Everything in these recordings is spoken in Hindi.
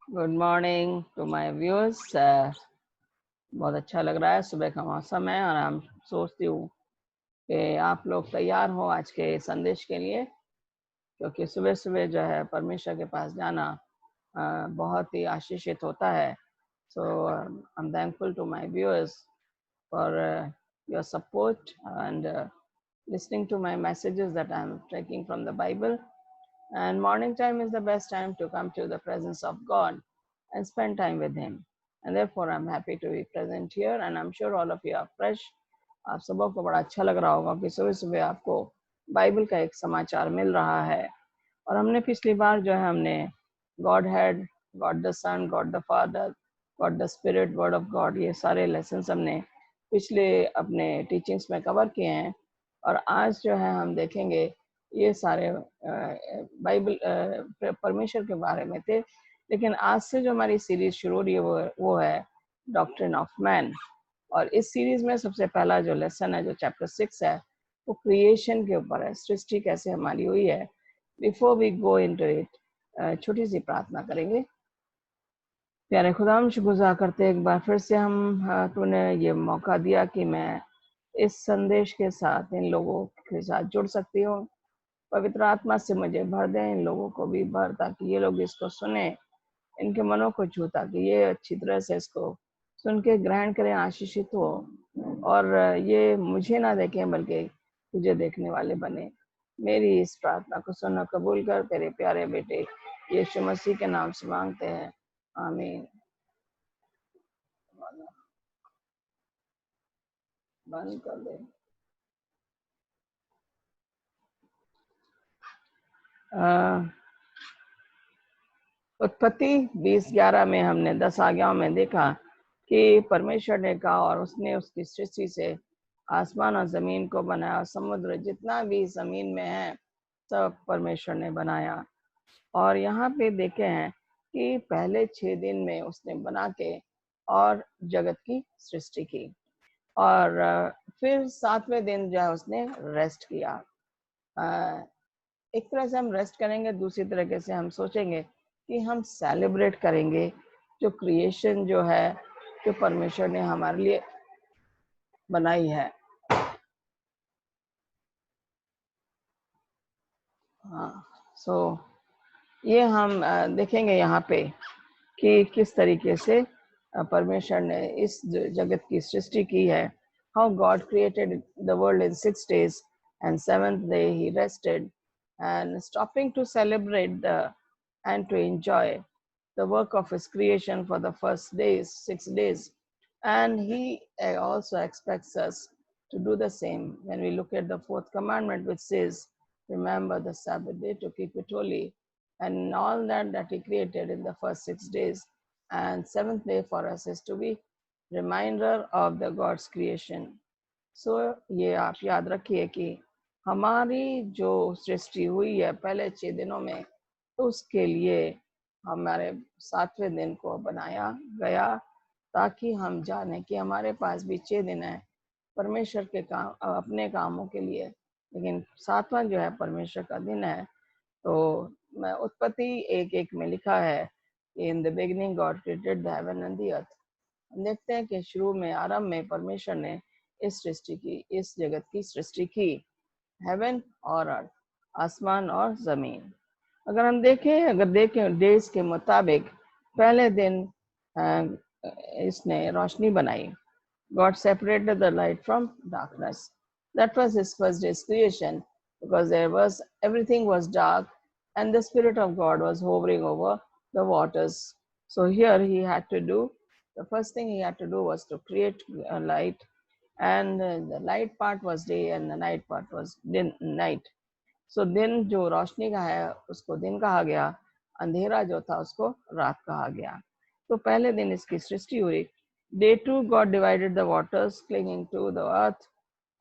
Good morning to my viewers. बहुत अच्छा लग रहा है, सुबह का मौसम है और हम सोचती हूँ कि आप लोग तैयार हो आज के संदेश के लिए, क्योंकि सुबह सुबह जो है परमेश्वर के पास जाना बहुत ही आशीषित होता है। So I am thankful to my viewers for your support and listening to my messages that I am taking from the Bible. And morning time is the best time to come to the presence of God and spend time with Him. And therefore, I'm happy to be present here. And I'm sure all of you are fresh. आप सबों को बड़ा अच्छा लग रहा होगा कि सुबह सुबह आपको बाइबल का एक समाचार मिल रहा है। और हमने पिछली बार जो है हमने God head, God the son, God the father, God the spirit, word of God, ये सारे लेसन्स हमने पिछले अपने टीचिंग्स में कवर किए हैं। और आज जो है हम देखेंगे ये सारे बाइबल परमेश्वर के बारे में थे, लेकिन आज से जो हमारी सीरीज शुरू हो रही है वो है डॉक्ट्रिन ऑफ मैन। और इस सीरीज में सबसे पहला जो लेसन है, जो चैप्टर 6 है, वो क्रिएशन के ऊपर है, सृष्टि कैसे हमारी हुई है। Before we go into it, छोटी सी प्रार्थना करेंगे। प्यारे खुदा, हम शुक्रगुजार करते एक बार फिर से तूने ये मौका दिया कि मैं इस संदेश के साथ इन लोगों के साथ जुड़ सकती हूँ। पवित्र आत्मा से मुझे भर दे, इन लोगों को भी भर, ताकि ये लोग इसको सुने, इनके मनों को छू, ताकि ये अच्छी तरह से इसको सुन के ग्रहण करें, आशीषित हो, और ये मुझे ना देखें बल्कि तुझे देखने वाले बने। मेरी इस प्रार्थना को सुन कबूल कर, तेरे प्यारे बेटे यीशु मसीह के नाम से मांगते हैं, आमीन। बंद कर दे। उत्पत्ति 20:11 में हमने 10 आज्ञाओं में देखा कि परमेश्वर ने कहा और उसने उसकी सृष्टि से आसमान और जमीन को बनाया। समुद्र जितना भी जमीन में है सब परमेश्वर ने बनाया। और यहाँ पे देखे हैं कि पहले 6 दिन में उसने बना के और जगत की सृष्टि की, और फिर 7वें दिन जो है उसने रेस्ट किया। एक तरह से हम रेस्ट करेंगे, दूसरी तरीके से हम सोचेंगे कि हम सेलिब्रेट करेंगे जो क्रिएशन जो है, जो परमेश्वर ने हमारे लिए बनाई है। हाँ, सो ये हम देखेंगे यहाँ पे कि किस तरीके से परमेश्वर ने इस जगत की सृष्टि की है। How God created the world in 6 days and 7th day he rested, and stopping to celebrate and to enjoy the work of his creation for the first days, 6 days. And he also expects us to do the same when we look at the 4th commandment, which says, remember the Sabbath day to keep it holy, and all that he created in the first 6 days. And 7th day for us is to be reminder of the God's creation. So ये आप याद रखिए कि हमारी जो सृष्टि हुई है पहले 6 दिनों में, तो उसके लिए हमारे 7वें दिन को बनाया गया, ताकि हम जाने कि हमारे पास भी 6 दिन है परमेश्वर के काम, अपने कामों के लिए, लेकिन 7वां जो है परमेश्वर का दिन है। तो मैं उत्पत्ति 1:1 में लिखा है, in the beginning God created the heaven and the earth. हम देखते हैं कि शुरू में, आरंभ में परमेश्वर ने इस सृष्टि की, इस जगत की सृष्टि की, हेवन और अर्थ, आसमान और जमीन। अगर देखें डेज के मुताबिक, पहले दिन इसने रोशनी बनाई। God separated the light from darkness. That was his first day's creation, because everything was dark and the Spirit of God was hovering over the waters. So here he had to do, the first thing he had to do was to create a light, and the light part was day and the night part was night. सो दिन जो रोशनी का है उसको दिन कहा गया, अंधेरा जो था उसको रात कहा गया। तो पहले दिन इसकी सृष्टि हुई। Day 2 God divided the waters clinging to the earth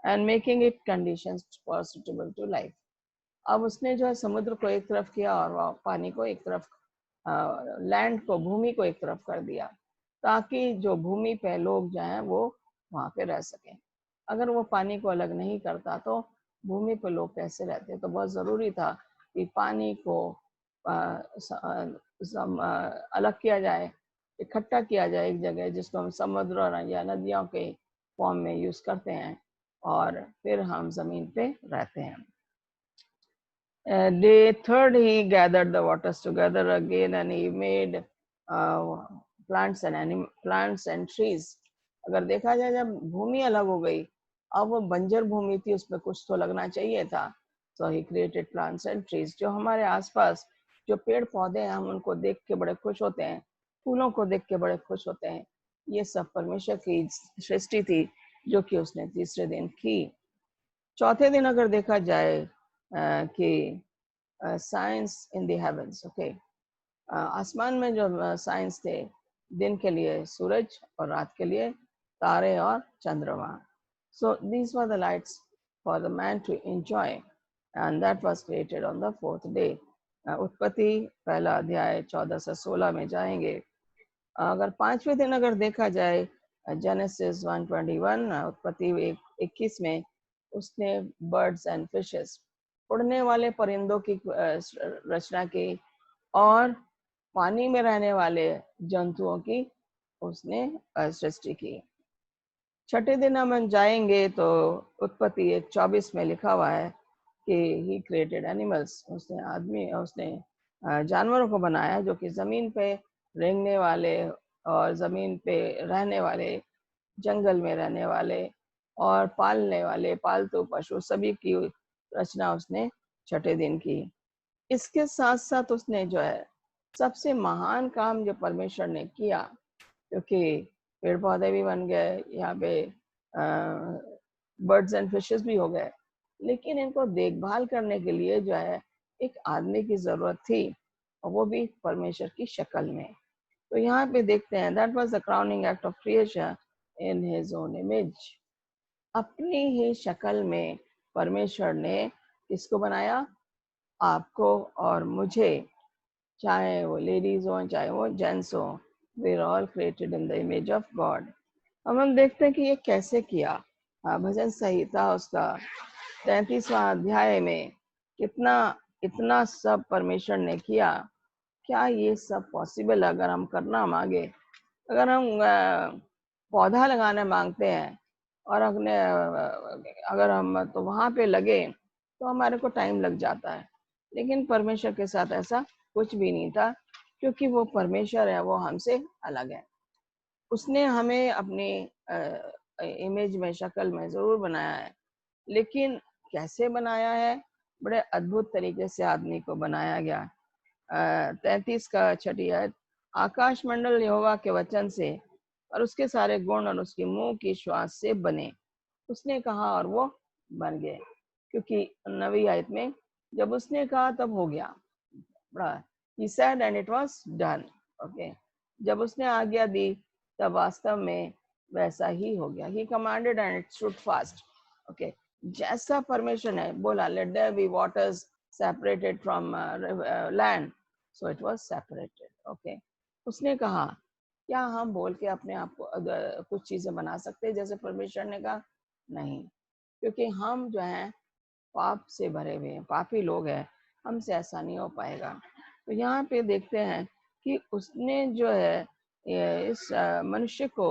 and making it conditions for suitable to life. अब उसने जो है समुद्र को एक तरफ किया और पानी को एक तरफ, लैंड को, भूमि को एक तरफ कर दिया, ताकि जो भूमि पे लोग जो हैं वो वहां पे रह सकें। अगर वो पानी को अलग नहीं करता तो भूमि पे लोग कैसे रहते। तो बहुत ज़रूरी था कि पानी को अलग किया जाए, इकट्ठा किया जाए एक जगह, जिसको हम समुद्र या नदियों के फॉर्म में यूज करते हैं, और फिर हम जमीन पे रहते हैं। Day third, he gathered the waters together again, and he made plants and trees. अगर देखा जाए, जब भूमि अलग हो गई, अब वो बंजर भूमि थी, उसमें कुछ तो लगना चाहिए था। So he created plants and trees. जो हमारे आसपास जो पेड़ पौधे हैं, हम उनको देख के बड़े खुश होते हैं, फूलों को देख के बड़े खुश होते हैं। ये सब परमेश्वर की सृष्टि थी, जो कि उसने तीसरे दिन की। चौथे दिन अगर देखा जाए कि science in the heavens, okay, आसमान में जो साइंस थे, दिन के लिए सूरज और रात के लिए तारे और चंद्रमा। So these were the lights for the man to enjoy, and that was created on the fourth day. उत्पत्ति पहला अध्याय 14 से 16 में जाएंगे। अगर पांचवें दिन अगर देखा जाए, जेनेसिस 1:21, उत्पत्ति 21 में उसने बर्ड्स एंड फिशेस, उड़ने वाले परिंदों की रचना की, और पानी में रहने वाले जंतुओं की उसने सृष्टि की। छठे दिन हम जाएंगे तो उत्पत्ति 1:24 में लिखा हुआ है कि ही क्रिएटेड एनिमल्स, उसने जानवरों को बनाया, जो कि जमीन पे रेंगने वाले और जमीन पे रहने वाले, जंगल में रहने वाले और पालने वाले पालतू पशु सभी की रचना उसने छठे दिन की। इसके साथ साथ उसने जो है सबसे महान काम जो परमेश्वर ने किया, क्योंकि पेड़ पौधे भी बन गए, यहाँ पे बर्ड्स एंड फिशेस भी हो गए, लेकिन इनको देखभाल करने के लिए जो है एक आदमी की जरूरत थी, और वो भी परमेश्वर की शक्ल में। तो यहाँ पे देखते हैं, that was the crowning act of creation in his own image. अपनी ही शक्ल में परमेश्वर ने किसको बनाया? आपको और मुझे, चाहे वो लेडीज हो चाहे वो जेंट्स हो, we are all created in the image of God. अब हम देखते हैं कि ये कैसे किया। भजन संहिता उसका 33वां अध्याय में कितना इतना सब परमेश्वर ने किया। क्या ये सब पॉसिबल अगर हम करना मांगे? अगर हम पौधा लगाने मांगते हैं और अगर हम तो वहां पे लगे तो हमारे को टाइम लग जाता है, लेकिन परमेश्वर के साथ ऐसा कुछ भी नहीं था, क्योंकि वो परमेश्वर है, वो हमसे अलग है। उसने हमें अपनी इमेज में, शक्ल में जरूर बनाया है, लेकिन कैसे बनाया है? बड़े अद्भुत तरीके से आदमी को बनाया गया। 33 का छठी आयत, आकाश मंडल यहोवा के वचन से और उसके सारे गुण और उसके मुंह की श्वास से बने, उसने कहा और वो बन गए। क्योंकि 9वीं आयत में जब उसने कहा तब हो गया, बड़ा, he said and it was done, okay, जब उसने आज्ञा दी तब वास्तव में वैसा ही हो गया। he commanded and it stood fast, okay, जैसा परमेश्वर ने बोला, let there be waters separated from land, so it was separated, okay। उसने कहा, क्या हम बोल के अपने आप को कुछ चीजें बना सकते हैं जैसे परमेश्वर ने कहा? नहीं, क्योंकि हम जो हैं पाप से भरे हुए हैं, पापी लोग हैं, हमसे ऐसा नहीं हो पाएगा। तो यहाँ पे देखते हैं कि उसने जो है इस मनुष्य को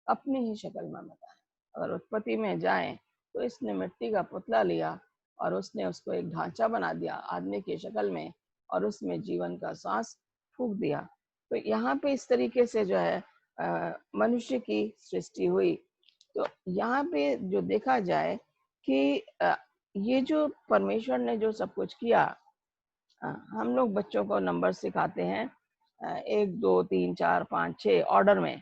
अपनी ही शक्ल में बनाया। अगर उत्पत्ति में जाएं तो इसने मिट्टी का पुतला लिया और उसने उसको एक ढांचा बना दिया आदमी की शक्ल में, और उसमें जीवन का सांस फूंक दिया। तो यहाँ पे इस तरीके से जो है मनुष्य की सृष्टि हुई। तो यहाँ पे जो देखा जाए कि ये जो परमेश्वर ने जो सब कुछ किया, हम लोग बच्चों को नंबर सिखाते हैं 1 2 3 4 5 6 ऑर्डर में,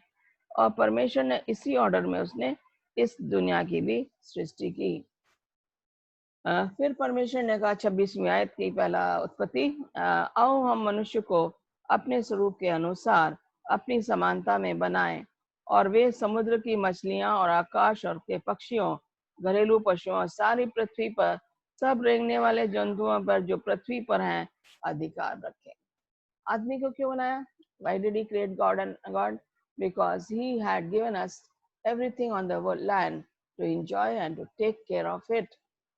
और परमेश्वर ने इसी ऑर्डर में उसने इस दुनिया की भी सृष्टि की। फिर परमेश्वर ने कहा 26वीं आयत की पहला उत्पत्ति, आओ हम मनुष्य को अपने स्वरूप के अनुसार अपनी समानता में बनाएं, और वे समुद्र की मछलियां और आकाश और के पक्षियों, घरेलू पशुओं और सारी पृथ्वी पर सब रेंगने वाले जंतुओं पर जो पृथ्वी पर हैं अधिकार रखें। आदमी को क्यों बनाया? Why did he create God? Because he had given us everything on the land to enjoy and to take care of it.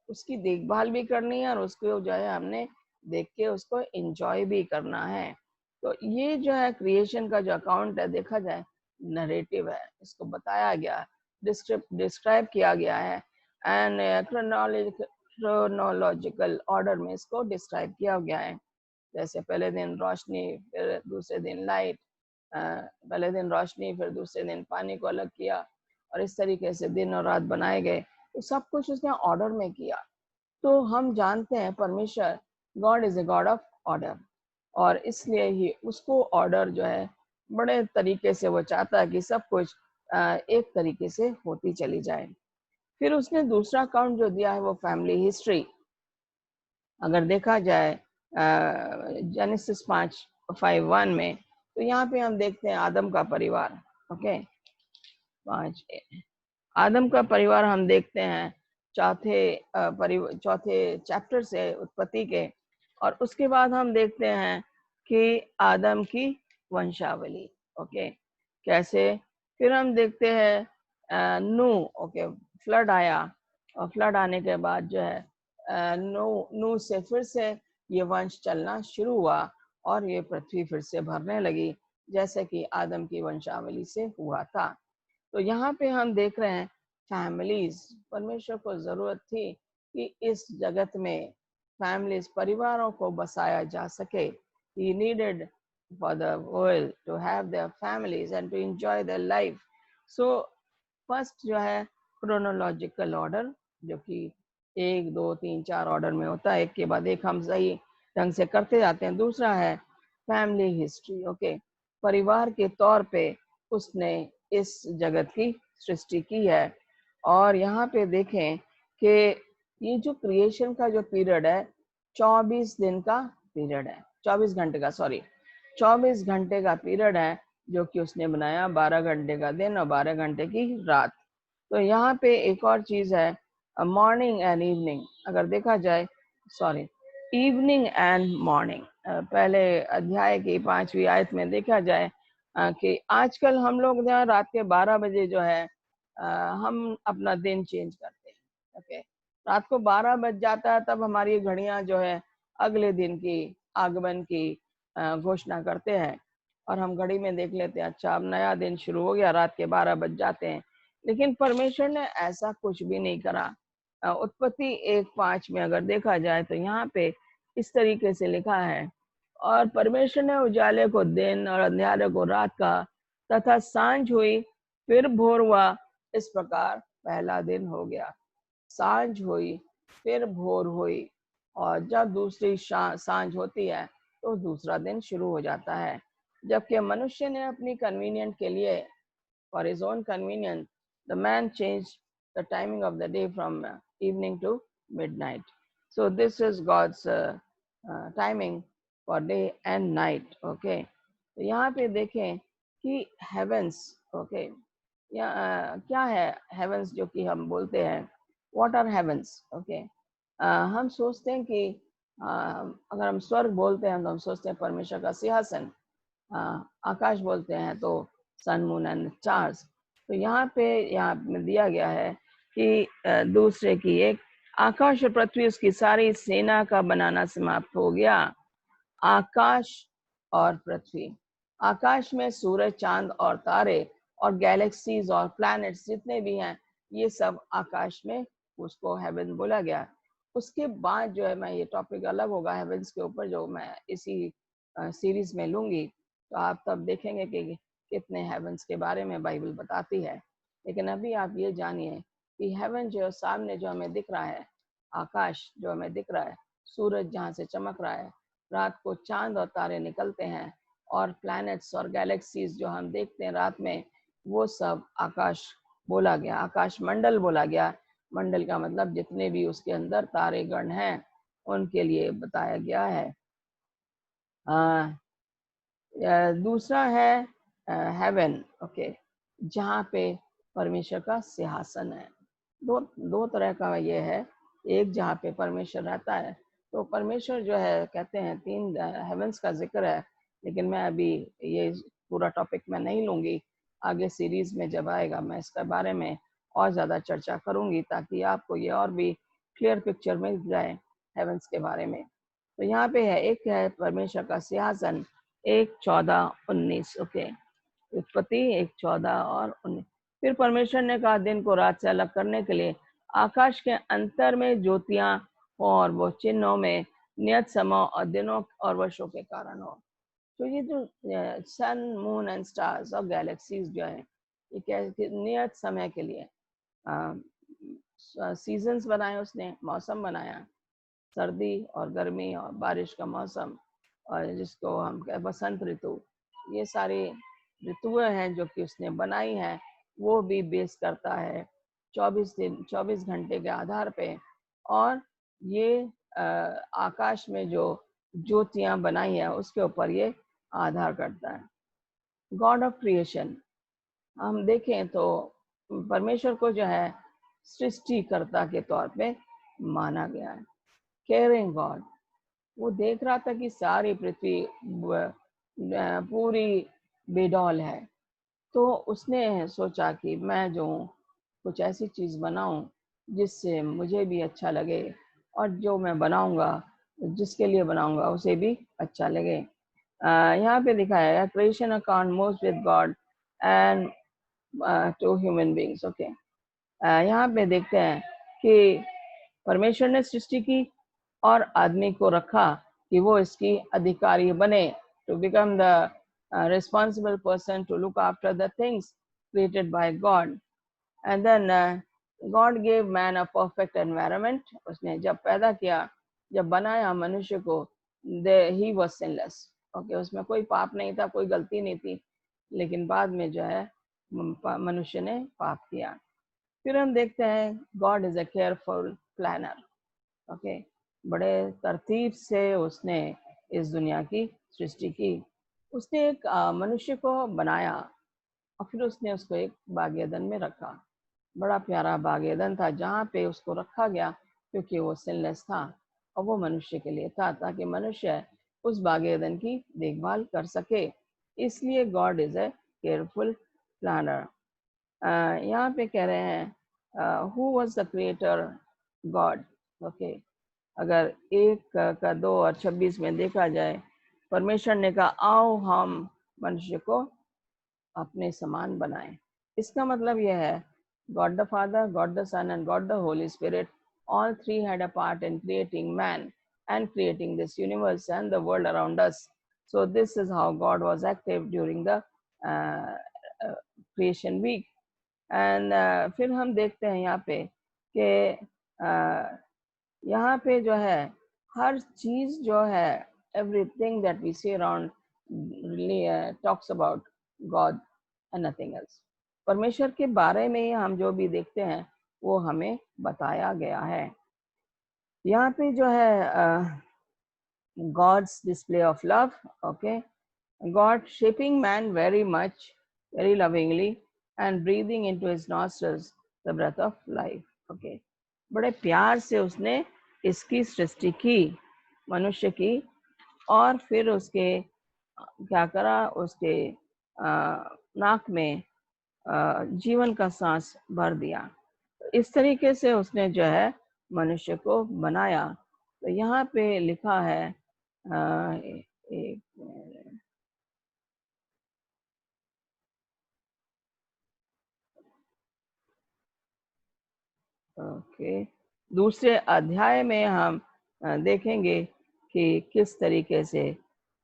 उसकी देखभाल भी करनी है और उसको जो है हमने देख के उसको एंजॉय भी करना है। तो ये जो है क्रिएशन का जो अकाउंट है, देखा जाए नरेटिव है, इसको बताया गया, डिस्क्राइब किया गया है, एंड क्रोनोलॉजिकल ऑर्डर में इसको डिस्क्राइब किया गया है। जैसे पहले दिन रोशनी, फिर दूसरे दिन लाइट, पहले दिन रोशनी, फिर दूसरे दिन पानी को अलग किया, और इस तरीके से दिन और रात बनाए गए। तो सब कुछ उसने ऑर्डर में किया। तो हम जानते हैं परमेश्वर, God is a god of order, और इसलिए ही उसको ऑर्डर जो है बड़े तरीके से वो चाहता है कि सब कुछ एक तरीके से होती चली जाए। फिर उसने दूसरा अकाउंट जो दिया है वो फैमिली हिस्ट्री। अगर देखा जाए जेनेसिस 5:1 में, तो यहाँ पे हम देखते हैं आदम का परिवार। ओके, 5 आदम का परिवार हम देखते हैं चौथे चैप्टर से उत्पत्ति के, और उसके बाद हम देखते हैं कि आदम की वंशावली। ओके, कैसे? फिर हम देखते हैं नू। ओके, फ्लड आया, और फ्लड आने के बाद जो है नू से फिर से ये वंश चलना शुरू हुआ, और ये पृथ्वी फिर से भरने लगी, जैसे कि आदम की वंशावली से हुआ था। तो यहाँ पे हम देख रहे हैं फैमिलीज, परमेश्वर को जरूरत थी कि इस जगत में फैमिलीज, परिवारों को बसाया जा सके। He needed for the world to have their families and to enjoy their life. So first जो है क्रोनोलॉजिकल ऑर्डर, जो कि 1 2 3 4 ऑर्डर में होता है, एक के बाद एक हम सही ढंग से करते जाते हैं। दूसरा है फैमिली हिस्ट्री। ओके, परिवार के तौर पे उसने इस जगत की सृष्टि की है। और यहाँ पे देखें कि ये जो क्रिएशन का जो पीरियड है 24 दिन का पीरियड है, 24 घंटे का, सॉरी 24 घंटे का पीरियड है, जो कि उसने बनाया 12 घंटे का दिन और 12 घंटे की रात। तो यहाँ पे एक और चीज है, मॉर्निंग एंड इवनिंग। अगर देखा जाए, सॉरी, इवनिंग एंड मॉर्निंग, पहले अध्याय की 5वीं आयत में देखा जाए कि आजकल हम लोग जहाँ रात के 12 बजे जो है हम अपना दिन चेंज करते हैं। ओके, रात को 12 बज जाता है, तब हमारी घड़ियां जो है अगले दिन की आगमन की घोषणा करते हैं, और हम घड़ी में देख लेते हैं, अच्छा अब नया दिन शुरू हो गया, रात के 12 बज जाते हैं। लेकिन परमेश्वर ने ऐसा कुछ भी नहीं करा। उत्पत्ति 1:5 में अगर देखा जाए तो यहाँ पे इस तरीके से लिखा है, और परमेश्वर ने उजाले को दिन और अंधेरे को रात का, तथा सांझ हुई फिर भोर हुआ, इस प्रकार पहला दिन हो गया। सांझ हुई फिर भोर हुई, और जब दूसरी सांझ होती है तो दूसरा दिन शुरू हो जाता है। जबकि मनुष्य ने अपनी कन्वीनियंट के लिए, for his own convenience, the man changed the timing of the day from evening to midnight. So this is God's timing for day and night. Okay, तो यहाँ पे देखें कि heavens, okay, क्या है heavens जो कि हम बोलते हैं, what are heavens? Okay, हम सोचते हैं कि अगर हम स्वर्ग बोलते हैं तो हम सोचते हैं परमेश्वर का सिंहासन, आकाश बोलते हैं तो सन मून एंड स्टार्स। तो यहाँ में दिया गया है कि दूसरे की एक, आकाश और पृथ्वी उसकी सारी सेना का बनाना समाप्त हो गया। आकाश और पृथ्वी, आकाश में सूरज, चांद और तारे और गैलेक्सीज और प्लैनेट्स जितने भी हैं, ये सब आकाश में, उसको हेवन बोला गया। उसके बाद जो है, मैं ये टॉपिक अलग होगा हेवंस के ऊपर, जो मैं इसी सीरीज में लूंगी, तो आप तब देखेंगे कि कितने हेवंस के बारे में बाइबल बताती है। लेकिन अभी आप ये जानिए कि हेवन जो सामने जो हमें दिख रहा है, आकाश जो हमें दिख रहा है, सूरज जहाँ से चमक रहा है, रात को चांद और तारे निकलते हैं, और प्लैनेट्स और गैलेक्सीज जो हम देखते हैं रात में, वो सब आकाश बोला गया, आकाश मंडल बोला गया। मंडल का मतलब जितने भी उसके अंदर तारे गण हैं उनके लिए बताया गया है। दूसरा है हेवन। ओके, जहाँ पे परमेश्वर का सिंहासन है। दो तरह का ये है, एक जहाँ पे परमेश्वर रहता है, तो परमेश्वर जो है कहते हैं 3 हेवंस का जिक्र है, लेकिन मैं अभी ये पूरा टॉपिक मैं नहीं लूंगी, आगे सीरीज में जब आएगा मैं इसके बारे में और ज़्यादा चर्चा करूंगी, ताकि आपको ये और भी क्लियर पिक्चर मिल जाए हेवंस के बारे में। तो यहाँ पे है, एक है परमेश्वर का सिंहासन, 1:14-19। ओके, उत्पत्ति 1:14-19। फिर परमेश्वर ने कहा, दिन को रात से अलग करने के लिए आकाश के अंतर में ज्योतियां हो और वो चिन्हों में नियत समय और दिनों और वर्षों के कारण हो। तो ये जो सन, मून एंड स्टार्स और गैलेक्सीज जो है, ये क्या नियत समय के लिए सीजन्स बनाए उसने, मौसम बनाया, सर्दी और गर्मी और बारिश का मौसम, और जिसको हम बसंत ऋतु, ये सारी ऋतुएं हैं जो कि उसने बनाई हैं। वो भी बेस करता है 24 घंटे के आधार पे। और ये आकाश में जो ज्योतियां बनाई है उसके ऊपर ये आधार करता है। गॉड ऑफ क्रिएशन हम देखें तो परमेश्वर को जो है सृष्टिकर्ता के तौर पे माना गया है। केयरिंग गॉड, वो देख रहा था कि सारी पृथ्वी पूरी बेडौल है, तो उसने सोचा कि मैं जो कुछ ऐसी चीज बनाऊं जिससे मुझे भी अच्छा लगे, और जो मैं बनाऊंगा, जिसके लिए बनाऊंगा, उसे भी अच्छा लगे। यहाँ पे दिखाया है, creation account most with God and to human beings. Okay, यहाँ पे देखते हैं कि परमेश्वर ने सृष्टि की और आदमी को रखा कि वो इसकी अधिकारी बने, to become the responsible person to look after the things created by God. And then God gave man a perfect environment. उसने जब पैदा किया, जब बनाया मनुष्य को, he was sinless. Okay, उसमें कोई पाप नहीं था, कोई गलती नहीं थी, लेकिन बाद में जो है मनुष्य ने पाप किया। फिर हम देखते हैं God is a careful planner. Okay, बड़े तरतीब से उसने इस दुनिया की सृष्टि की। उसने एक मनुष्य को बनाया और फिर उसने उसको एक बाग एदन में रखा। बड़ा प्यारा बाग एदन था जहाँ पे उसको रखा गया, क्योंकि वो सिनलेस था और वो मनुष्य के लिए था, ताकि मनुष्य उस बाग एदन की देखभाल कर सके। इसलिए God is a careful planner. यहाँ पे कह रहे हैं who was the creator? God. Okay, अगर 1:2 और 26 में देखा जाए, परमेश्वर ने कहा, आओ हम मनुष्य को अपने समान बनाएं। इसका मतलब यह है, God the father, God the son and God the holy spirit, all three had a part in creating man and creating this universe and the world around us. So this is how God was active during the uh, creation week. And फिर हम देखते हैं यहाँ पे कि यहाँ पे जो है हर चीज जो है, everything that we see around talks about God and nothing else. परमेश्वर के बारे में हम जो भी देखते हैं वो हमें बताया गया है। यहाँ पे जो है God's display of love. Okay, God shaping man very much, very lovingly and breathing into his nostrils the breath of life. Okay, बड़े प्यार से उसने इसकी सृष्टि की, मनुष्य की, और फिर उसके क्या करा, उसके नाक में जीवन का सांस भर दिया। इस तरीके से उसने जो है मनुष्य को बनाया। तो यहाँ पे लिखा है एक ओके, दूसरे अध्याय में हम देखेंगे कि किस तरीके से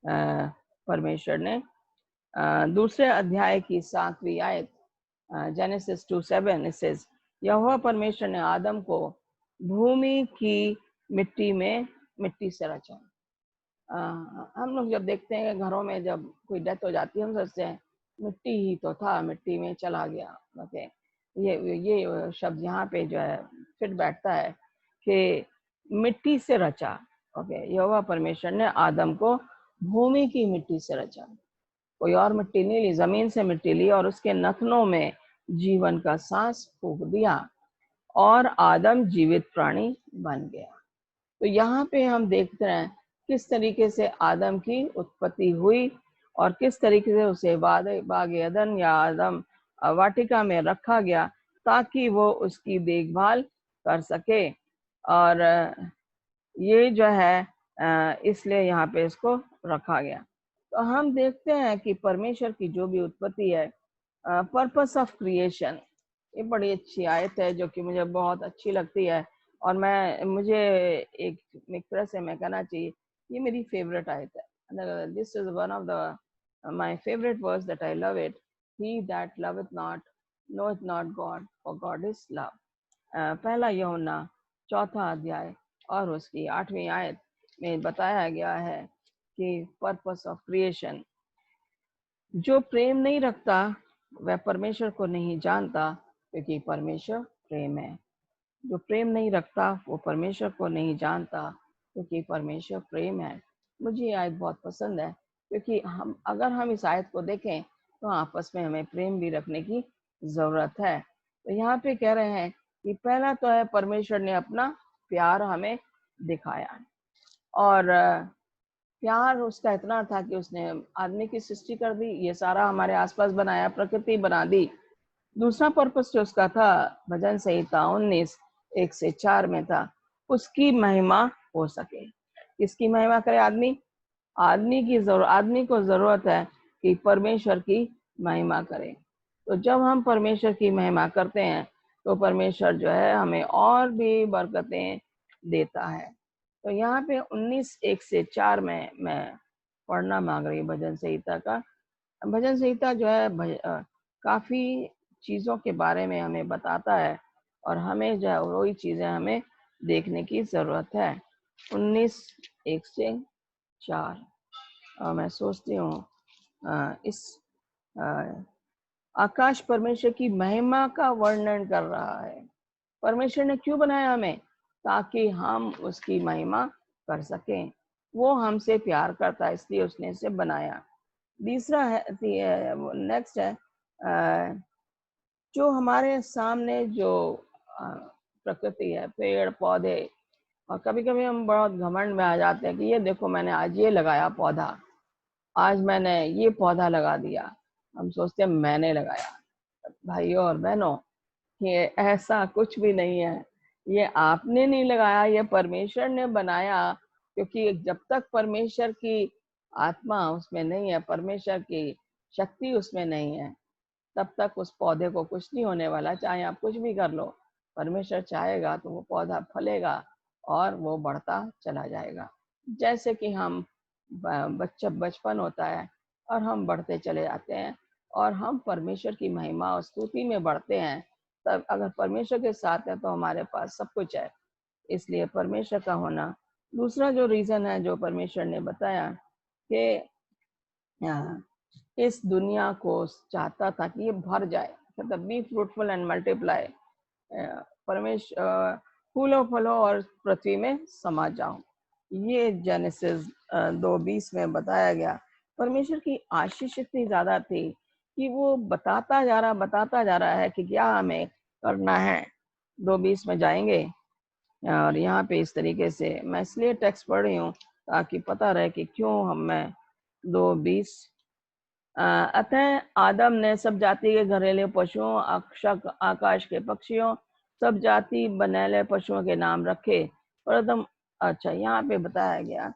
परमेश्वर ने दूसरे अध्याय की 7वीं आयत, जेनेसिस 2:7, it says, यहोवा परमेश्वर ने आदम को भूमि की मिट्टी से रचा। हम लोग जब देखते हैं कि घरों में जब कोई डेथ हो जाती है, हम सोचते हैं मिट्टी ही तो था, मिट्टी में चला गया। ओके, ये शब्द यहाँ पे जो है फिट बैठता है कि मिट्टी से रचा। ओके, यहोवा परमेश्वर ने आदम को भूमि की मिट्टी से रचा, कोई और मिट्टी नहीं ली, जमीन से मिट्टी ली और उसके नथनों में जीवन का सांस फूंक दिया और आदम जीवित प्राणी बन गया। तो यहाँ पे हम देखते हैं किस तरीके से आदम की उत्पत्ति हुई और किस तरीके से उसे बाग एदन या आदम वाटिका में रखा गया, ताकि वो उसकी देखभाल कर सके। और ये जो है इसलिए यहाँ पे इसको रखा गया। तो हम देखते हैं कि परमेश्वर की जो भी उत्पत्ति है, पर्पस ऑफ क्रिएशन, ये बड़ी अच्छी आयत है जो कि मुझे बहुत अच्छी लगती है। और मुझे एक तरह से मैं कहना चाहिए ये मेरी फेवरेट आयत है। This is one of the my favourite verse that I love it. He that लवeth not knoweth not God, for God is love। पहला यूहन्ना 4 अध्याय और उसकी 8वीं आयत में बताया गया है कि पर्पस ऑफ क्रिएशन, जो प्रेम नहीं रखता वह परमेश्वर को नहीं जानता, क्योंकि परमेश्वर प्रेम है। जो प्रेम नहीं रखता वो परमेश्वर को नहीं जानता, क्योंकि परमेश्वर प्रेम है। मुझे ये आयत बहुत पसंद है, क्योंकि अगर हम इस आयत को देखें तो आपस में हमें प्रेम भी रखने की जरूरत है। तो यहाँ पे कह रहे हैं कि पहला तो है परमेश्वर ने अपना प्यार हमें दिखाया, और प्यार उसका इतना था कि उसने आदमी की सृष्टि कर दी, ये सारा हमारे आसपास बनाया, प्रकृति बना दी। दूसरा पर्पस जो उसका था, भजन संहिता 19:1-4 में था, उसकी महिमा हो सके। किसकी महिमा करे? आदमी को जरूरत है कि परमेश्वर की महिमा करे। तो जब हम परमेश्वर की महिमा करते हैं तो परमेश्वर जो है हमें और भी बरकतें देता है। तो यहाँ पे 19:1-4 में मैं पढ़ना मांग रही भजन संहिता का। भजन संहिता जो है काफी चीजों के बारे में हमें बताता है, और हमें जो है वही चीजें हमें देखने की जरूरत है। 19:1-4 मैं सोचती हूँ इस आकाश परमेश्वर की महिमा का वर्णन कर रहा है। परमेश्वर ने क्यों बनाया हमें? ताकि हम उसकी महिमा कर सकें। वो हमसे प्यार करता है, इसलिए उसने इसे बनाया। तीसरा है, नेक्स्ट है, जो हमारे सामने जो प्रकृति है, पेड़ पौधे, और कभी कभी हम बहुत घमंड में आ जाते हैं कि ये देखो मैंने आज ये लगाया पौधा, आज मैंने ये पौधा लगा दिया। हम सोचते हैं मैंने लगाया। भाइयों और बहनों, ये ऐसा कुछ भी नहीं है। ये आपने नहीं लगाया, ये परमेश्वर ने बनाया। क्योंकि जब तक परमेश्वर की आत्मा उसमें नहीं है, परमेश्वर की शक्ति उसमें नहीं है, तब तक उस पौधे को कुछ नहीं होने वाला। चाहे आप कुछ भी कर लो, परमेश्वर चाहेगा तो वो पौधा फलेगा और वो बढ़ता चला जाएगा। जैसे कि हम बचपन होता है और हम बढ़ते चले जाते हैं, और हम परमेश्वर की महिमा और स्तुति में बढ़ते हैं। तब अगर परमेश्वर के साथ है तो हमारे पास सब कुछ है। इसलिए परमेश्वर का होना। दूसरा जो रीजन है जो परमेश्वर ने बताया कि इस दुनिया को चाहता था कि ये भर जाए, मतलब बी फ्रूटफुल एंड मल्टीप्लाई, परमेश्वर फूलो फलो और पृथ्वी में समा जाओ। ये जेनेसिस 2:20 में बताया गया। परमेश्वर की आशीष इतनी ज्यादा थी कि वो बताता जा रहा है कि क्या हमें करना है। 2:20 में जाएंगे, और यहाँ पे इस तरीके से मैं इसलिए टेक्स्ट पढ़ रही हूँ ताकि पता रहे कि क्यों मैं 2:20। अतः आदम ने सब जाति के घरेलू पशुओं, आकाश के पक्षियों, सब जाति बनेले पशुओं के नाम रखे। प्रथम, अच्छा यहाँ पे बताया गया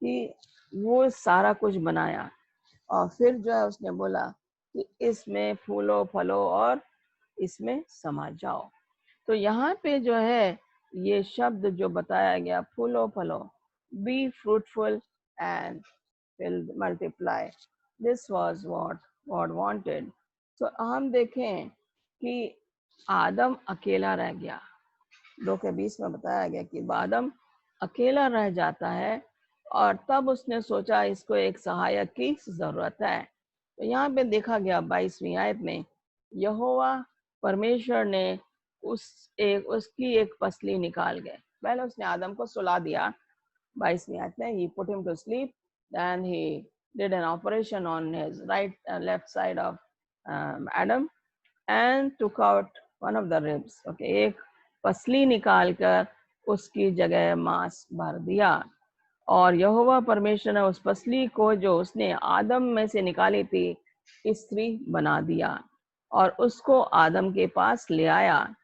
कि वो सारा कुछ बनाया, और फिर जो है उसने बोला कि इसमें फूलो फलो और इसमें समा जाओ। तो यहाँ पे जो है ये शब्द जो बताया गया, फूलो फलो, be fruitful and multiply, this was what God wanted. तो हम देखें कि आदम अकेला रह गया। 2:20 में बताया गया कि आदम अकेला रह जाता है, और तब उसने सोचा इसको एक सहायक की जरूरत है। तो यहाँ पे देखा गया 22वीं आयत में, यहोवा परमेश्वर ने उसकी एक पसली निकाल गए। पहले उसने आदम को सुला दिया। 22वीं आयत में, he put him to sleep, then he did an operation on his right and left side of Adam and took out one of the ribs. Okay, एक पसली निकालकर उसकी जगह मांस भर दिया, और यहोवा परमेश्वर ने उस पसली को जो उसने आदम में से निकाली थी स्त्री बना दिया, और उसको आदम के पास ले आया।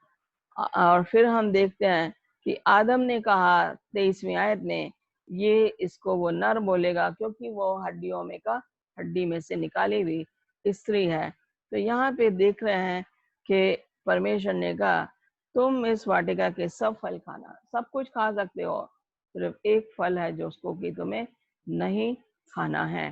और फिर हम देखते हैं कि आदम ने कहा 23वीं आयत में, ये इसको वो नर बोलेगा क्योंकि वो हड्डी में से निकाली हुई स्त्री है। तो यहाँ पे देख रहे हैं कि परमेश्वर ने कहा तुम इस वाटिका के सब फल खाना, सब कुछ खा सकते हो, सिर्फ एक फल है जो उसको कि तुम्हें नहीं खाना है।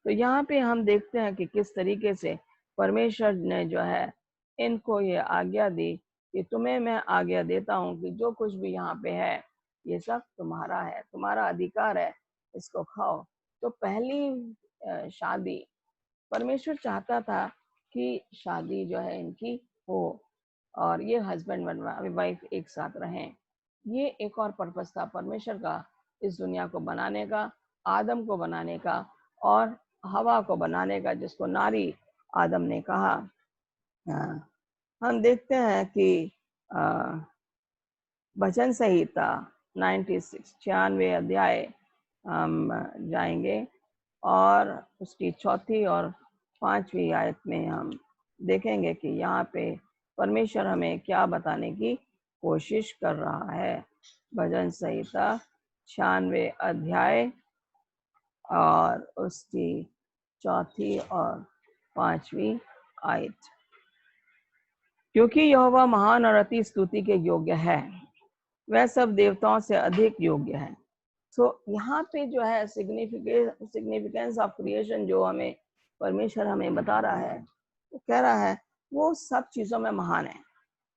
तो यहाँ पे हम देखते हैं कि किस तरीके से परमेश्वर ने जो है इनको ये आज्ञा दी कि तुम्हें मैं आज्ञा देता हूँ कि जो कुछ भी यहाँ पे है ये सब तुम्हारा है, तुम्हारा अधिकार है, इसको खाओ। तो पहली शादी, परमेश्वर चाहता था कि शादी जो है इनकी हो और ये हस्बैंड वाइफ एक साथ रहें। ये एक और पर्पस था परमेश्वर का इस दुनिया को बनाने का, आदम को बनाने का और हवा को बनाने का, जिसको नारी आदम ने कहा। हम देखते हैं कि भजन संहिता 96 अध्याय हम जाएंगे और उसकी 4 और 5वीं आयत में हम देखेंगे कि यहाँ पे परमेश्वर हमें क्या बताने की कोशिश कर रहा है। भजन संहिता 96 अध्याय और उसकी 4 और 5वीं आयत। क्योंकि यहोवा महान और अति स्तुति के योग्य है, वह सब देवताओं से अधिक योग्य है। तो यहाँ पे जो है सिग्निफिकेंस ऑफ क्रिएशन जो हमें परमेश्वर हमें बता रहा है, वो कह रहा है वो सब चीजों में महान है।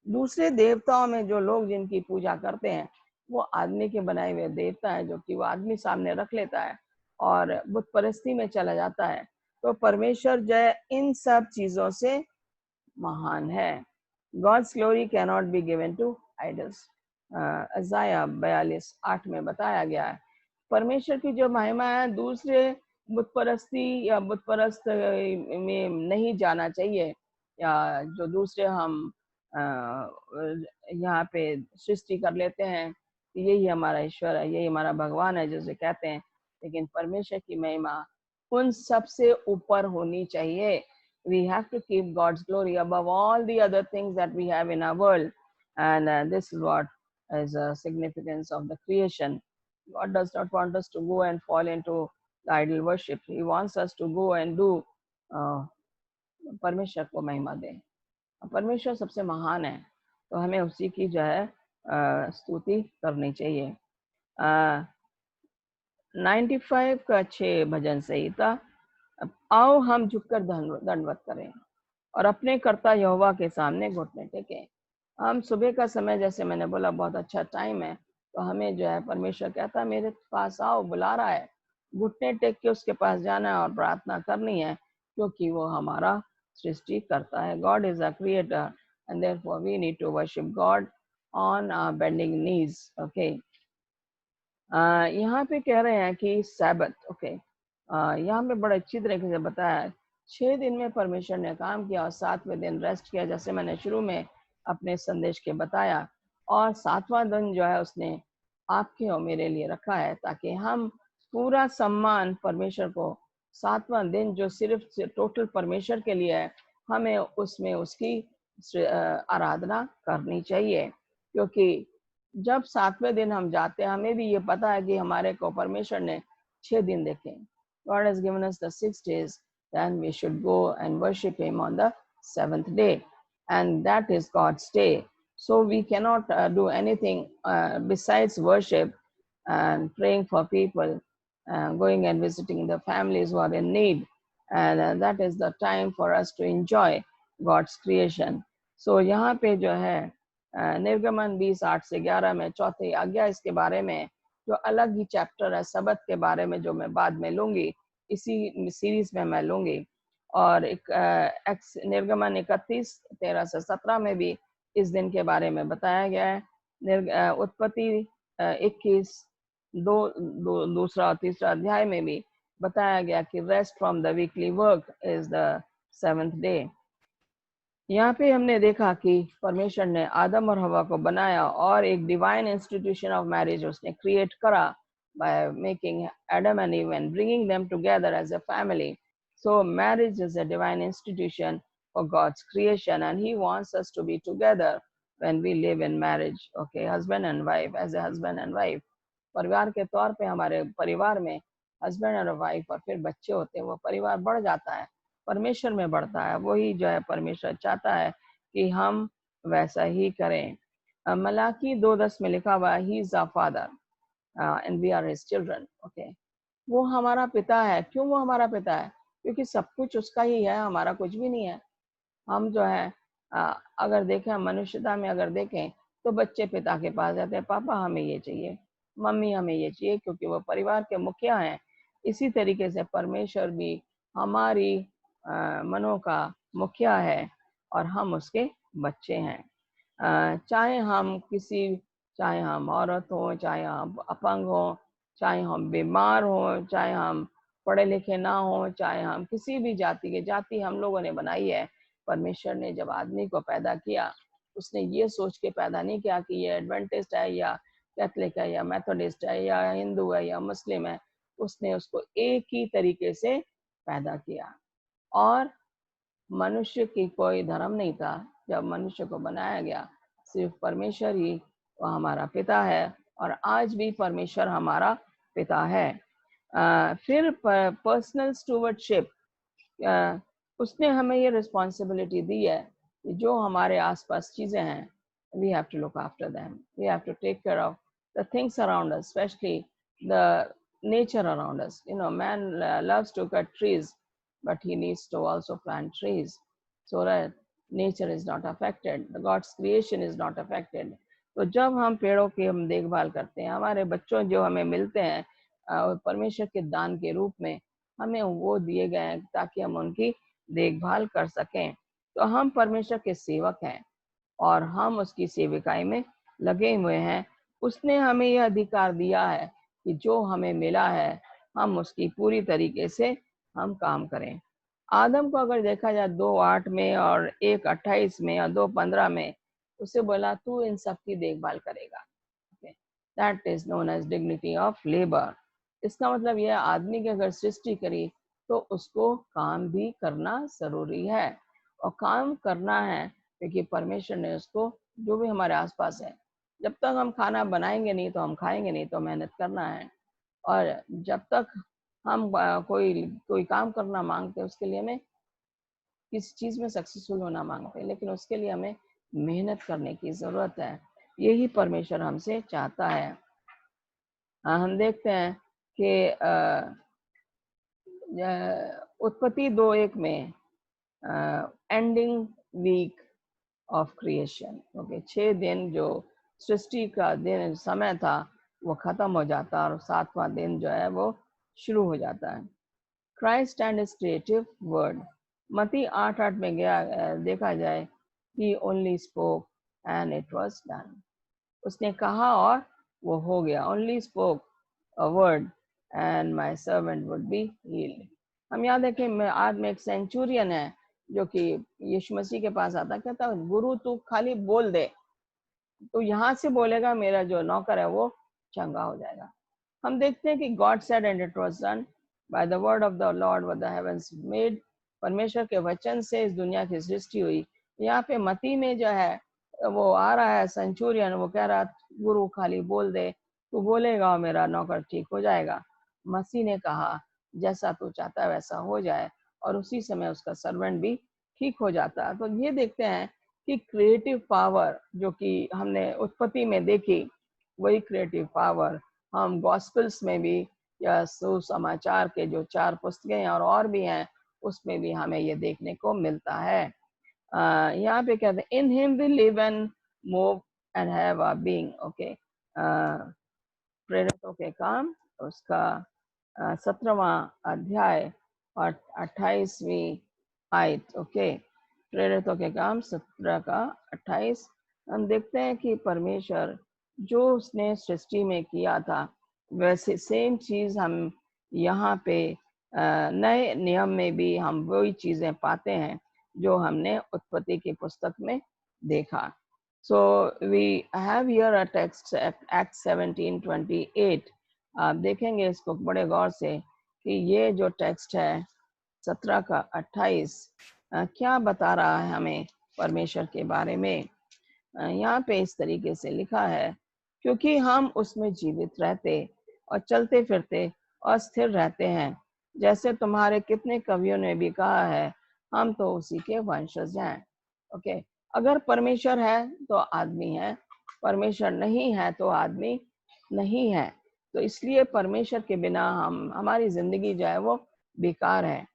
दूसरे देवताओं में जो लोग जिनकी पूजा करते हैं वो आदमी के बनाए हुए देवता है, जो कि वो आदमी सामने रख लेता है और बुत परस्ती में चला जाता है। तो परमेश्वर जो है इन सब चीजों से महान है। God's glory cannot be given to idols. अज़ाया 42:8 में बताया गया है परमेश्वर की जो महिमा है दूसरे बुत परस्ती या बुत परस्त में नहीं जाना चाहिए, या जो दूसरे हम यहाँ पे सृष्टि कर लेते हैं यही हमारा ईश्वर है, यही हमारा भगवान है जैसे कहते हैं। लेकिन परमेश्वर की महिमा उन सब से ऊपर होनी चाहिए। We have to keep God's glory above all the other things that we have in our world, and this is what is the significance of the creation. God does not want us to go and fall into the idol worship. He wants us to go and do परमेश्वर को महिमा दें। परमेश्वर सबसे महान है, तो हमें उसी की जो है स्तुति करनी चाहिए। 95 का 6 भजन संहिता। आओ हम झुककर दंडवत करें और अपने कर्ता यहोवा के सामने घुटने टेकें। हम सुबह का समय, जैसे मैंने बोला, बहुत अच्छा टाइम है, तो हमें जो है परमेश्वर कहता है मेरे पास आओ, बुला रहा है, घुटने टेक के उसके पास जाना है और प्रार्थना करनी है, क्योंकि वो हमारा सृष्टि करता है। God is a creator and therefore we need to worship God on bending knees. Okay, यहाँ पे कह रहे हैं कि सैबत। ओके, यहाँ पे बड़ा अच्छी तरीके से बताया है 6 दिन में परमेश्वर ने काम किया और 7वें दिन रेस्ट किया, जैसे मैंने शुरू में अपने संदेश के बताया। और 7वां दिन जो है उसने आपके और मेरे लिए रखा है, ताकि हम पूरा सम्मान परमेश्वर को 7वां दिन जो सिर्फ टोटल परमेश्वर के लिए है, हमें उसमें उसकी आराधना करनी चाहिए। क्योंकि जब 7वें दिन हम जाते हैं, हमें भी ये पता है कि हमारे को परमेश्वर ने 6 दिन देखे। God has given us the 6 days, then we should go and worship Him on the 7th day, and that is God's day. So we cannot do anything besides worship and praying for people, going and visiting the families who are in need, and that is the time for us to enjoy God's creation. So यहाँ पे जो है निर्गमन 20:8-11 में चौथी आज्ञा, इसके बारे में जो अलग ही चैप्टर है सबत के बारे में, जो मैं बाद में लूंगी, इसी सीरीज में मैं लूंगी। और एक निर्गमन 31:13-17 में भी इस दिन के बारे में बताया गया है। उत्पत्ति 21 दूसरा और तीसरा अध्याय में भी बताया गया कि rest from the weekly work is the 7th day. यहाँ पे हमने देखा कि परमेश्वर ने आदम और हवा को बनाया और एक डिवाइन इंस्टीट्यूशन ऑफ मैरिज उसने क्रिएट करा by making Adam and Eve and bringing them together as a family. So marriage is a divine institution for God's creation, and He wants us to be together when we live in marriage. Okay, husband and wife, as a husband and wife. परिवार के तौर पे हमारे परिवार में हस्बैंड और वाइफ और फिर बच्चे होते हैं, वो परिवार बढ़ जाता है, परमेश्वर में बढ़ता है। वही जो है परमेश्वर चाहता है कि हम वैसा ही करें। मलाकी 2:10 में लिखा हुआ है, he is our father and we are his children. Okay, वो हमारा पिता है। क्यों वो हमारा पिता है? क्योंकि सब कुछ उसका ही है, हमारा कुछ भी नहीं है। हम जो है अगर देखें, मनुष्यता में अगर देखें तो बच्चे पिता के पास जाते हैं, पापा हमें ये चाहिए, मम्मी हमें ये चाहिए, क्योंकि वो परिवार के मुखिया हैं। इसी तरीके से परमेश्वर भी हमारी मनों का मुखिया है और हम उसके बच्चे हैं। चाहे हम औरत हों, चाहे हम अपंग हों, चाहे हम बीमार हों, चाहे हम पढ़े लिखे ना हों, चाहे हम किसी भी जाति के, जाति हम लोगों ने बनाई है। परमेश्वर ने जब आदमी को पैदा किया, उसने ये सोच के पैदा नहीं किया कि ये एडवेंटिस्ट है या कैथलिक है या मेथोडिस्ट है या हिंदू है या मुस्लिम है। उसने उसको एक ही तरीके से पैदा किया और मनुष्य की कोई धर्म नहीं था। जब मनुष्य को बनाया गया, सिर्फ परमेश्वर ही वो हमारा पिता है और आज भी परमेश्वर हमारा पिता है। फिर पर्सनल स्टूवर्डशिप, उसने हमें ये रिस्पॉन्सिबिलिटी दी है कि जो हमारे आसपास चीजें हैं, we have to look after them, we have to take care of the things around us, specially the nature around us. You know, man loves to cut trees, but he needs to also plant trees so that nature is not affected, the God's creation is not affected. तो जब हम पेड़ों की हम देखभाल करते हैं, हमारे बच्चों जो हमें मिलते हैं परमेश्वर के दान के रूप में, हमें वो दिए गए हैं ताकि हम उनकी देखभाल कर सकें। तो हम परमेश्वर के सेवक हैं और हम उसकी सेविकाई में लगे हुए हैं। उसने हमें यह अधिकार दिया है कि जो हमें मिला है हम उसकी पूरी तरीके से हम काम करें। आदम को अगर देखा जाए 2:8 में और 1:28 में और 2:15 में, उसे बोला तू इन सब की देखभाल करेगा। That is known as dignity of labour. इसका मतलब यह आदमी की अगर सृष्टि करी तो उसको काम भी करना जरूरी है और काम करना है क्योंकि परमेश्वर ने उसको, जो भी हमारे आसपास है, जब तक हम खाना बनाएंगे नहीं तो हम खाएंगे नहीं, तो मेहनत करना है। और जब तक हम कोई कोई काम करना मांगते हैं, उसके लिए हमें किसी चीज में सक्सेसफुल होना मांगते हैं, लेकिन उसके लिए हमें मेहनत करने की जरूरत है। यही परमेश्वर हमसे चाहता है। हम देखते हैं कि उत्पत्ति 2:1 में ending week of creation, okay, 6 दिन जो सृष्टि का दिन समय था वो खत्म हो जाता और 7वां दिन जो है वो शुरू हो जाता है। Christ and his creative word, मत्ती 8:8 में गया देखा जाए, he only spoke and it was done. उसने कहा और वो हो गया। Only spoke a word and my servant would be healed. हम यहाँ देखें, आज में एक सेंचुरियन है जो कि यीशु मसीह के पास आता, कहता गुरु तू खाली बोल दे, तो यहाँ से बोलेगा मेरा जो नौकर है वो चंगा हो जाएगा। हम देखते हैं कि God said and it was done, by the word of the Lord were the heavens made. परमेश्वर के वचन से इस दुनिया की सृष्टि हुई। यहाँ पे मती में जो है वो आ रहा है सेंचुरियन, वो कह रहा गुरु खाली बोल दे, तू बोलेगा और मेरा नौकर ठीक हो जाएगा। मसीह ने कहा जैसा तू चाहता है वैसा हो जाए और उसी समय उसका सर्वेंट भी ठीक हो जाता है। तो ये देखते हैं कि क्रिएटिव पावर जो कि हमने उत्पत्ति में देखी, वही क्रिएटिव पावर हम गॉस्पेल्स में भी या सुसमाचार के जो 4 पुस्तकें हैं और भी हैं, उसमें भी हमें ये देखने को मिलता है। यहाँ पे कहते हैं in him we live and move and have a being. Okay, प्रेरितों के काम उसका 17वां अध्याय और 28वीं आयत। ओके, प्रेरितों के काम 17 का 28। हम देखते हैं कि परमेश्वर जो उसने सृष्टि में किया था वैसे सेम चीज हम यहाँ पे नए नियम में भी हम वही चीजें पाते हैं जो हमने उत्पत्ति की पुस्तक में देखा। So we have here a text act 17:28। आप देखेंगे इसको बड़े गौर से कि ये जो टेक्स्ट है 17 का 28 क्या बता रहा है हमें परमेश्वर के बारे में। यहाँ पे इस तरीके से लिखा है, क्योंकि हम उसमें जीवित रहते और चलते फिरते और स्थिर रहते हैं। जैसे तुम्हारे कितने कवियों ने भी कहा है, हम तो उसी के वंशज हैं। ओके, अगर परमेश्वर है तो आदमी है, परमेश्वर नहीं है तो आदमी नहीं है। तो इसलिए परमेश्वर के बिना हमारी जिंदगी जो है वो बेकार है।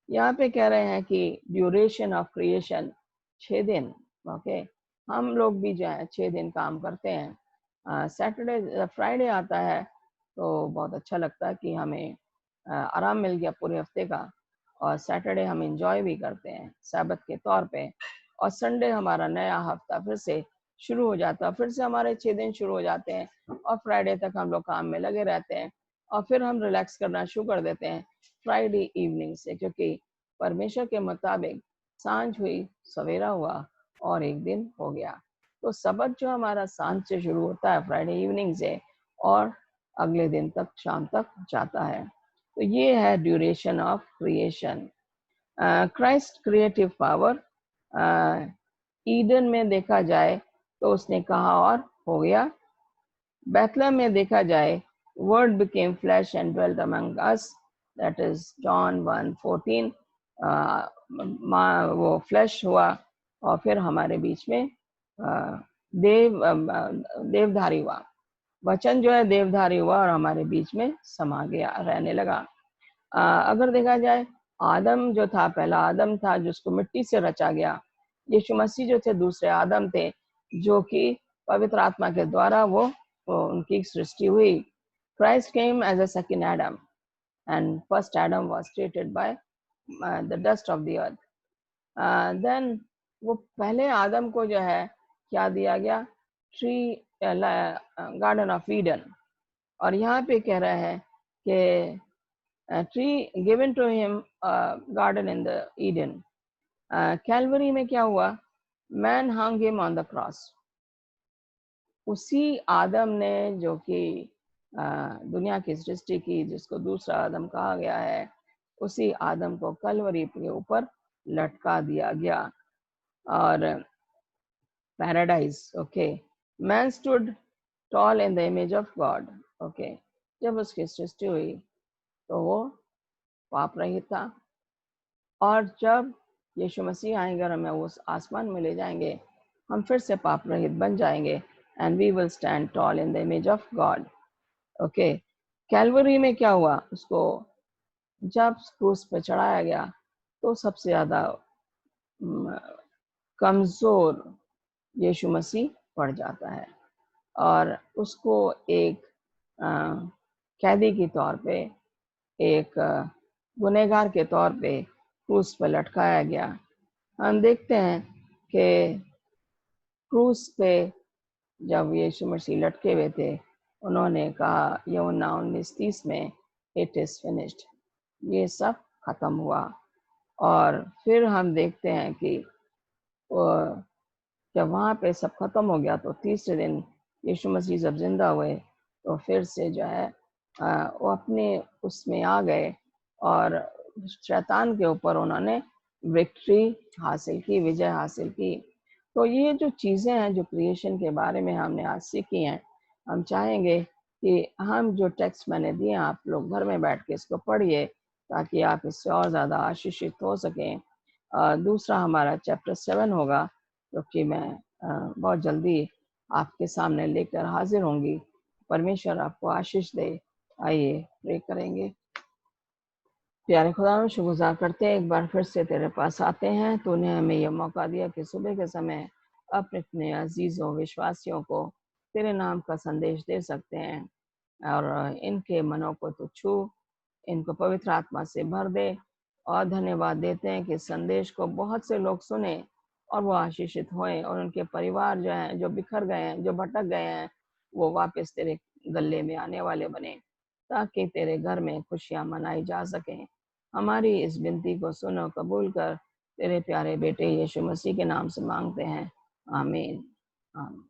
यहाँ पे कह रहे हैं कि ड्यूरेशन ऑफ क्रिएशन 6 दिन। ओके, हम लोग भी जो है 6 दिन काम करते हैं। सैटरडे फ्राइडे आता है तो बहुत अच्छा लगता है कि हमें आराम मिल गया पूरे हफ्ते का, और सैटरडे हम एंजॉय भी करते हैं सैबत के तौर पे। और संडे हमारा नया हफ्ता फिर से शुरू हो जाता है, फिर से हमारे 6 दिन शुरू हो जाते हैं और फ्राइडे तक हम लोग काम में लगे रहते हैं और फिर हम रिलैक्स करना शुरू कर देते हैं फ्राइडे इवनिंग से, क्योंकि परमेश्वर के मुताबिक सांझ हुई सवेरा हुआ और एक दिन हो गया। तो सबत जो हमारा सांझ से शुरू होता है फ्राइडे इवनिंग से और अगले दिन तक शाम तक जाता है। तो ये है duration of creation. Christ creative power, Eden में देखा जाए तो उसने कहा और हो गया। बेथलेहम में देखा जाए, word became flash and dwelt among us, that is John 1:14। वो फ्लैश हुआ और फिर हमारे बीच में देवधारी हुआ। वचन जो है देवधारी हुआ और हमारे बीच में समा गया, रहने लगा। अगर देखा जाए, आदम जो था, पहला आदम था जिसको मिट्टी से रचा गया। यीशु मसीह जो थे दूसरे आदम थे, जो कि पवित्र आत्मा के द्वारा वो उनकी सृष्टि हुई। Christ came as a second Adam, and first Adam was created by the dust of the earth. Then वो पहले आदम को जो है क्या दिया गया, ट्री, गार्डन ऑफ ईडन। और यहाँ पे कह रहा है कि tree given to him garden in the Eden. Calvary में क्या हुआ, man hung him on the cross। उसी आदम ने जो कि दुनिया की सृष्टि की, जिसको दूसरा आदम कहा गया है, उसी आदम को कलवरी के ऊपर लटका दिया गया। और paradise, okay, man stood tall in the image of God. Okay, जब उसकी सृष्टि हुई तो वो पाप रहित था, और जब यीशु मसीह आएंगे और हमें उस आसमान में ले जाएंगे, हम फिर से पाप रहित बन जाएंगे, and we will stand tall in the image of God. Okay, Calvary में क्या हुआ, उसको जब क्रूस पे चढ़ाया गया तो सबसे ज्यादा कमजोर यीशु मसीह पड़ जाता है, और उसको एक कैदी के तौर पे, एक गुनहगार के तौर पे क्रूस पर लटकाया गया। हम देखते हैं कि क्रूस पे जब यीशु मसीह लटके हुए थे, उन्होंने कहा यूहन्ना 19:30 में, इट इज फिनिश्ड, ये सब खत्म हुआ। और फिर हम देखते हैं कि जब वहाँ पे सब खत्म हो गया तो तीसरे दिन यीशु मसीह जब जिंदा हुए तो फिर से जो है वो अपने उसमें आ गए और शैतान के ऊपर उन्होंने विक्ट्री हासिल की, विजय हासिल की। तो ये जो चीज़ें हैं जो क्रिएशन के बारे में हमने आज सीखी हैं, हम चाहेंगे कि हम जो टेक्स्ट मैंने दिए आप लोग घर में बैठ के इसको पढ़िए, ताकि आप इससे और ज़्यादा आशीषित हो सकें। दूसरा हमारा चैप्टर 7 होगा, जो कि मैं बहुत जल्दी आपके सामने लेकर हाजिर होंगी। परमेश्वर आपको आशीष दे। आइए प्रे करेंगे। प्यारे खुदा, में शुक्रगुजार करते हैं, एक बार फिर से तेरे पास आते हैं। तूने हमें यह मौका दिया कि सुबह के समय अपने अजीजों विश्वासियों को तेरे नाम का संदेश दे सकते हैं, और इनके मनों को तो छू, इनको पवित्र आत्मा से भर दे। और धन्यवाद देते हैं कि संदेश को बहुत से लोग सुने और वो आशीषित होए, और उनके परिवार जो हैं, जो बिखर गए हैं, जो भटक गए हैं, वो वापस तेरे गले में आने वाले बने, ताकि तेरे घर में खुशियां मनाई जा सकें। हमारी इस विनती को सुनो, कबूल कर। तेरे प्यारे बेटे यीशु मसीह के नाम से मांगते हैं, आमीन, आमीन।